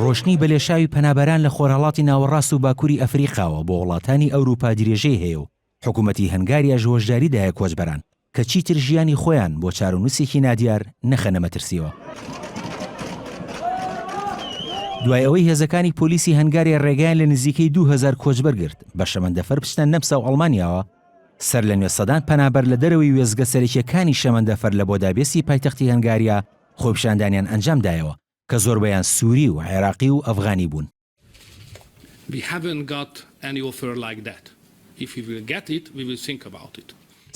ڕۆشنی بەلێشاوی پەنابەران لە خۆرهەڵاتی ناوەڕاست و باکووری ئەفریقاوە بۆ وڵاتانی ئەوروپا درێژەی هەیە و حکوومەتی هەنگاریا هۆشداریدایە کۆچبەران کە چیتر ژیانی خۆیان بۆ چارەنووسێکی نادیار نەخەنە مەترسیەوە. دوای ئەوەی هێزەکانی پۆلیسی هەنگاریا ڕێگەیان لە نزیکەی 2000 کۆچبەر گرت بە شەمەندەفەر بچنە نەمسا و ئەڵمانیاوە، سەر لە نوێ سەدان پەنابەر لە دەرەوەی وێزگە سەرەکیەکانی شەمەندەفەر لە بۆ دابێسی پایتەختی هەنگاریا خۆپیشاندانیان ئەنجامدایەوە کە زۆربەیان سووری و عێراقی و ئەفغانی بوون.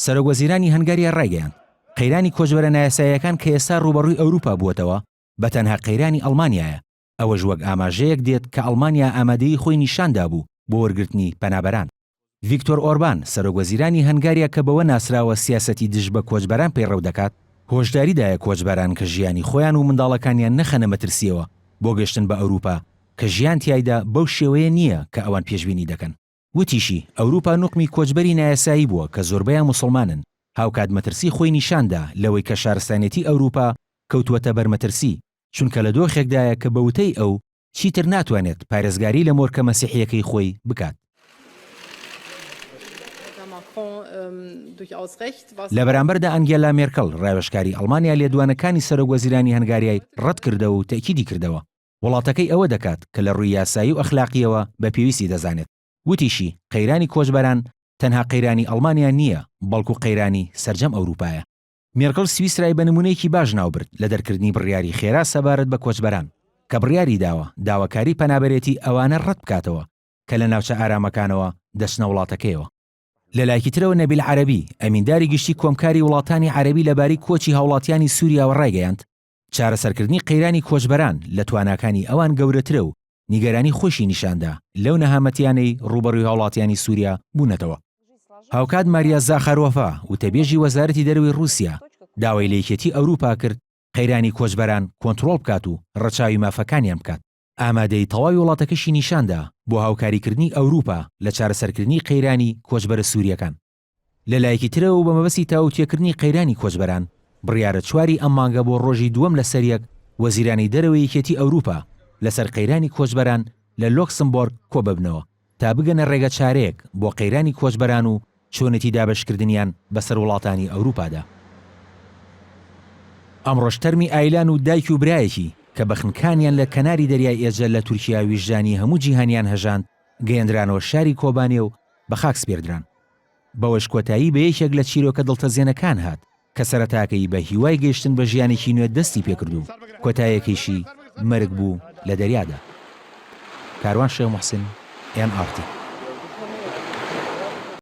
سەرۆکوەزیرانی هەنگاریا ڕایگەیاند قەیرانی کۆچبەرە نایاساییەکان کە ئێستا ڕوبەڕووی ئەوروپا بووەتەوە بە تەنها قەیرانی ئەڵمانیایە، ئەوەش وەک ئاماژەیەک دێت کە ئەڵمانیا ئامادەی خۆی نیشاندا بوو بۆ وەرگرتنی پەنابەران. ڤیکتۆر ئۆربان سەرۆکوەزیرانی هەنگاریا کە بەوە ناسراوە سیاسەتی دژ بە کۆچبەران پەیڕەو دەکات، هۆشداریدایە کۆچبەران کە ژیانی خۆیان و منداڵەکانیان نەخەنە مەترسیەوە بۆ گەشتن بە ئەوروپا کە ژیان تیایدا بەو شێوەیە نییە کە ئەوان پێشبینی دەکەن. وتیشی ئەوروپا نوقمی کۆچبەری نایاسایی بووە کە زۆربەیان موسڵمانن، هاوکات مەترسی خۆی نیشاندا لەوەی کە شارستانێتی ئەوروپا کەوتووەتە بەرمەترسی، چونکە لە دۆخێکدایە کە بەوتەی ئەو چیتر ناتوانێت پارێزگاری لە مۆرکە مەسیحیەکەی خۆی بکات. لە بەرامبەردا ئەنگێلا مێرکەڵ ڕاوێژکاری ئەڵمانیا لێدوانەکانی سەرۆکوەزیرانی هەنگاریای ڕەت کردەوە و تەکیدی کردەوە وڵاتەکەی ئەوە دەکات کە لە ڕووی یاسایی و ئەخلاقیەوە بە پێویستی دەزانێت. وتیشی قەیرانی کۆچبەران تەنها قەیرانی ئەڵمانیا نییە بەڵکو قەیرانی سەرجەم ئەوروپایە. مێرکەڵ سویسرای بە نمونەیەکی باش ناوبرد لە دەرکردنی بڕیاری خێرا سەبارەت بە کۆچبەران کە بڕیاری داوە داواکاری پەنابەرێتی ئەوانە ڕەت بکاتەوە کە لە ناوچە ئارامەکانەوە دەچنە وڵاتەکەیەوە. لەلایەکی ترەوە نەبیل عەرەبی ئەمینداری گشتی کۆمکاری وڵاتانی عەرەبی لەبارەی کۆچی هاوڵاتیانی سووریاوە ڕایگەیاند چارەسەرکردنی قەیرانی کۆچبەران لە تواناکانی ئەوان گەورەترە و نیگەرانی خۆشی نیشاندا لەو نەهامەتیانەی ڕوبەڕووی هاوڵاتیانی سووریا بوونەتەوە. هاوکات ماریا زاخاروەفا وتەبێژی وەزارەتی دەرەوەی رووسیا داوای لە یەکێتی ئەوروپا کرد قەیرانی کۆچبەران کۆنتڕۆڵ بکات و ڕەچاوی مافەکانیان بکات. ئامادەی تەواوی وڵاتەکەشی نیشاندا بۆ هاوکاریکردنی ئەوروپا لە چارەسەرکردنی قەیرانی کۆچبەرە سووریەکان. لەلایەکی ترەوە بە مەبەستی تاوتێکردنی قەیرانی کۆچبەران بڕیارە چواری ئەم مانگە بۆ ڕۆژی دووەم لە سەریەک وەزیرانی دەرەوەی یەکێتی ئەوروپا لەسەر قەیرانی کۆچبەران لە لۆکسمبۆرگ کۆ ببنەوە تا بگەنە ڕێگە چارەیەک بۆ قەیرانی کۆچبەران و چۆنەتی دابەشکردنیان بەسەر وڵاتانی ئەوروپادا. ئەمڕۆژ تەرمی ئایلان و دایک و برایەکی کە بەخنکانیان لە کەناری دەریای ئێجە لە تورکیا ویژدانی هەموو جیهانیان هەژاند گەیەندرانەوە شاری کۆبانێ و بە خاک سپێردران. بەوەش کۆتایی بە یەکێک لە چیرۆکە دڵتەزیێنەکان هات کە سەرەتاکەی بە هیوای گەیشتن بە ژیانێکی نوێ دەستی پێکردو کۆتاییەکەیشی مەرگ بوو لە دەریادا. کاروان شێخ موحسین NRT